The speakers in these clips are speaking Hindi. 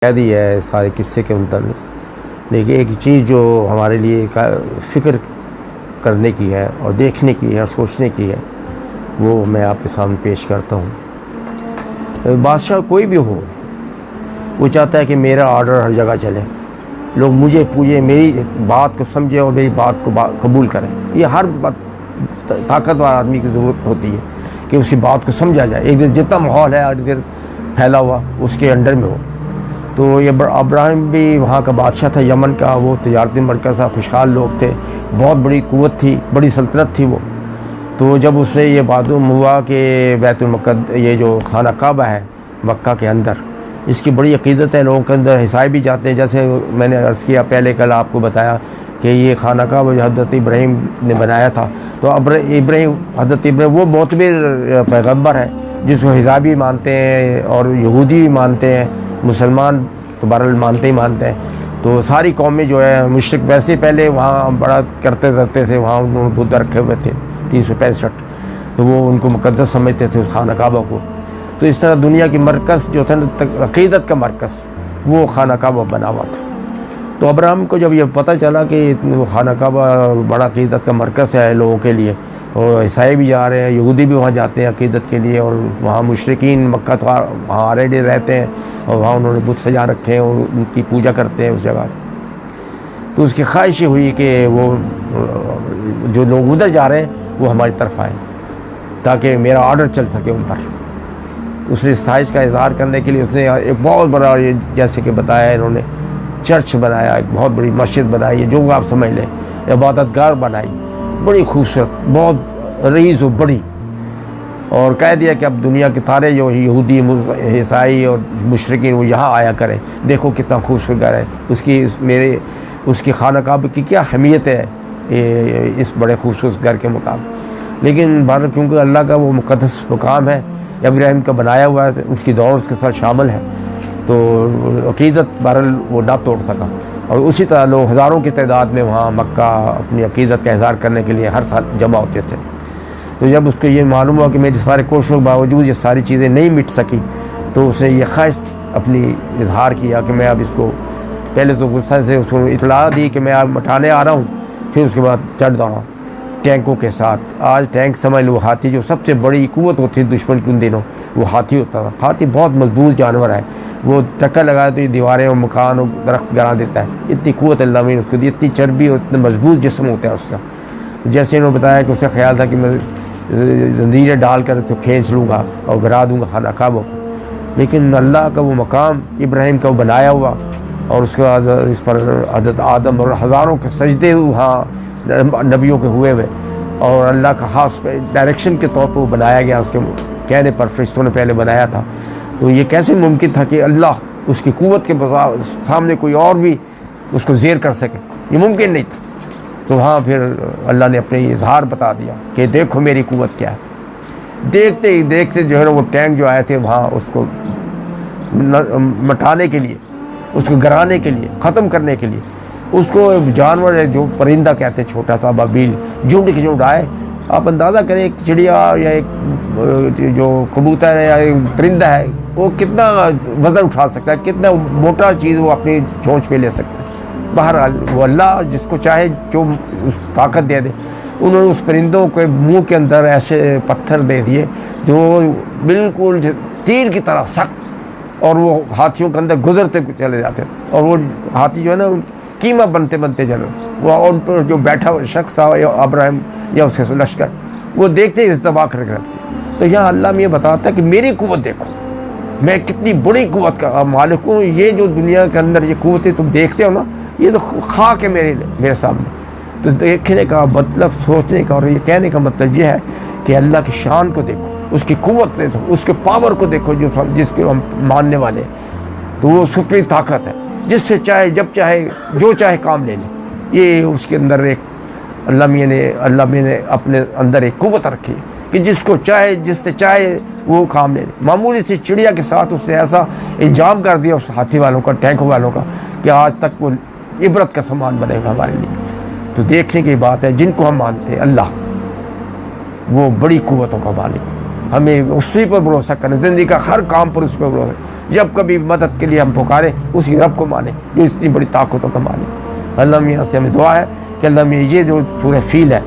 कह दी है सारे किस्से के मुताबिक, लेकिन एक चीज़ जो हमारे लिए फ़िक्र करने की है और देखने की है और सोचने की है, वो मैं आपके सामने पेश करता हूँ। बादशाह कोई भी हो, वो चाहता है कि मेरा ऑर्डर हर जगह चले, लोग मुझे पूजे, मेरी बात को समझे और मेरी बात को कबूल करें। ये हर ताकतवर आदमी की ज़रूरत होती है कि उसकी बात को समझा जाए। एक जितना माहौल है इर्द गिर्द फैला हुआ, उसके अंडर में हो। तो ये अब्राहम भी वहाँ का बादशाह था, यमन का। वो तजारती मरकज़ था, खुशहाल लोग थे, बहुत बड़ी क़ुव्वत थी, बड़ी सल्तनत थी वो। तो जब उससे ये मालूम हुआ कि बैतुल मुक़द्दस, ये जो खाना काबा है मक्का के अंदर, इसकी बड़ी अक़ीदत है, लोगों के अंदर हिसाए भी जाते हैं। जैसे मैंने अर्ज़ किया पहले, कल आपको बताया कि ये खाना काबा जो हज़रत इब्राहीम ने बनाया था, तो हज़रत इब्राहीम वो मोतबर पैगम्बर है जिसको हिसाबी मानते हैं और यहूदी भी मानते हैं, मुसलमान तो बहरहाल मानते ही मानते हैं। तो सारी कौमें जो है मुशरिक, वैसे पहले वहाँ बड़ा करते थे, वहाँ उन्होंने बुद्ध रखे हुए थे 365, तो वो उनको मुक़द्दस समझते थे उस खाना काबा को। तो इस तरह दुनिया की मरकज़ जो था, अक़ीदत का मरकज़, वो खाना काबा बना हुआ था। तो अब्राहम को जब ये पता चला कि खाना काबा बड़ा अक़ीदत का मरकज़ है लोगों के लिए, और ईसाई भी जा रहे हैं, यहूदी भी वहाँ जाते हैं अक़ीदत के लिए, और वहाँ मुशरिकीन मक्का तो वहाँ ऑलरेडी रहते हैं और वहाँ उन्होंने बुत सजा रखे हैं और उनकी पूजा करते हैं उस जगह। तो उसकी ख्वाहिश हुई कि वो जो लोग उधर जा रहे हैं वो हमारी तरफ आए ताकि मेरा ऑर्डर चल सके उन पर। उसने इस ख्वाहिश का इज़हार करने के लिए उसने एक बहुत बड़ा, जैसे कि बताया इन्होंने, चर्च बनाया, एक बहुत बड़ी मस्जिद बनाई, जो आप समझ लें, इबादतगाह बनाई, बड़ी खूबसूरत, बहुत रईस और बड़ी, और कह दिया कि अब दुनिया के सारे जो यहूदी, ईसाई और मुशरिकीन वो यहाँ आया करें, देखो कितना खूबसूरत घर है। उसकी खाना काबा की क्या अहमियत है इस बड़े खूबसूरत घर के मुकाबले। लेकिन भारत क्योंकि अल्लाह का वो मुक़द्दस मुकाम है, इब्राहीम का बनाया हुआ है, उसकी दौड़ उसके साथ शामिल है, तो अक़ीदत बहरहाल वो ना तोड़ सका। और उसी तरह लोग हज़ारों की तादाद में वहाँ मक्का अपनी अक़ीदत का इज़हार करने के लिए हर साल जमा होते थे। तो जब उसको ये मालूम हुआ कि मेरे सारे कोशिशों के बावजूद ये सारी चीज़ें नहीं मिट सकी, तो उसने ये ख्वाहिश अपनी इज़हार किया कि मैं अब इसको, पहले तो गुस्सा से उसको इतला दी कि मैं अब मटाने आ रहा हूँ, फिर उसके बाद चढ़ दौड़ा टैंकों के साथ। आज टैंक समझ लो, हाथी जो सबसे बड़ी क़ुव्वत होती है दुश्मन की उन दिनों, वो हाथी होता था। हाथी बहुत मजबूत जानवर है, वो टक्कर लगाए तो ये दीवारें और मकान और दरख्त गिरा देता है, इतनी क़ुव्वत अल्लाह ने उसको दी, इतनी चर्बी और इतना मजबूत जिस्म होता है उसका। जैसे इन्होंने बताया कि उसका ख्याल था कि मैं ज़ंजीरें डाल कर तो खींच लूँगा और गिरा दूँगा खाना काबा को, लेकिन अल्लाह का वो मकाम इब्राहीम का वो बनाया हुआ, और उसके बाद इस पर हज़रत आदम और हज़ारों के सजदे वहाँ नबियों के हुए हुए, और अल्लाह का ख़ास डायरेक्शन के तौर पर वो बनाया गया, उसके कहने पर फरिश्तों ने पहले बनाया था। तो ये कैसे मुमकिन था कि अल्लाह उसकी क़ुव्वत के सामने कोई और भी उसको ज़ेर कर सके, ये मुमकिन नहीं था। तो वहाँ फिर अल्लाह ने अपने इज़हार बता दिया कि देखो मेरी क़ुव्वत क्या है। देखते ही देखते जो है ना, वो टैंक जो आए थे वहाँ उसको मटाने के लिए, उसको गिराने के लिए, ख़त्म करने के लिए, उसको जानवर है जो परिंदा कहते हैं, छोटा सा बाबील, झुंड के झुंड आए। आप अंदाज़ा करें एक चिड़िया या एक जो कबूतर है या एक परिंदा है, वो कितना वज़न उठा सकता है, कितना मोटा चीज़ वो अपनी चोंच पे ले सकता है। बहरहाल वो अल्लाह जिसको चाहे जो उस ताकत दे दे। उन्होंने उस परिंदों के मुंह के अंदर ऐसे पत्थर दे दिए जो बिल्कुल तीर की तरह सख्त, और वो हाथियों के अंदर गुजरते चले जाते, और वो हाथी जो है ना कीमा बनते बनते चले, वो उन पर जो बैठा हुआ शख्स था या अब्राहम या उसके लश्कर, वो देखते ही तबाह करके रखते। तो यहाँ अल्लाह में ये बताता है कि मेरी क़ुव्वत देखो, मैं कितनी बड़ी क़ुव्वत का मालिक हूँ। ये जो दुनिया के अंदर ये क़ुव्वतें तुम देखते हो ना, ये तो खाक है मेरे सामने। तो देखने का मतलब, सोचने का और ये कहने का मतलब ये है कि अल्लाह की शान को देखो, उसकी क़ुव्वत देखो, उसके पावर को देखो, जिसके हम मानने वाले। तो वो सुप्रीम ताकत है, जिससे चाहे जब चाहे जो चाहे काम ले ले। ये उसके अंदर एक अल्लाह ने अपने अंदर एक क़ुव्वत रखी कि जिसको चाहे, जिससे चाहे वो काम ले ले। मामूली सी चिड़िया के साथ उसने ऐसा इंजाम कर दिया उस हाथी वालों का, टैंक वालों का, कि आज तक वो इबरत का सामान बनेगा हमारे लिए। तो देखने की बात है, जिनको हम मानते हैं अल्लाह, वो बड़ी क़ुव्वतों का मालिक, हमें उसी पर भरोसा करें, ज़िंदगी का हर काम पर उस पर भरोसा। जब कभी मदद के लिए हम पुकारें उसी रब को माने जो इतनी बड़ी ताकतों का माने। अल्लाह मियाँ से हमें दुआ है कि अल्लाह मियाँ ये जो सूरह फील है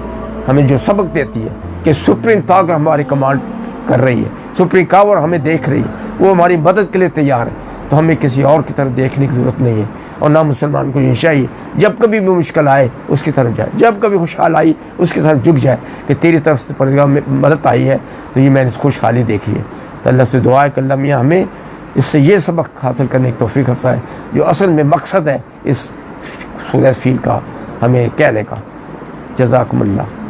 हमें जो सबक देती है कि सुप्रीम ताकत हमारी कमांड कर रही है, सुप्रीम पावर हमें देख रही है, वो हमारी मदद के लिए तैयार है, तो हमें किसी और की तरफ देखने की ज़रूरत नहीं है। और ना मुसलमान को ये चाहिए जब कभी भी मुश्किल आए उसकी तरफ जाए, जब कभी खुशहाल आई उसकी तरफ झुक जाए कि तेरी तरफ से परवरदिगार में मदद आई है तो ये मैंने खुशहाली देखी है। तो अल्लाह से दुआ है कि अल्लाह मियाँ हमें इससे ये सबक हासिल करने की तौफीक है जो असल में मकसद है इस सूरह फील का हमें कहने का। जज़ाकुमुल्लाह।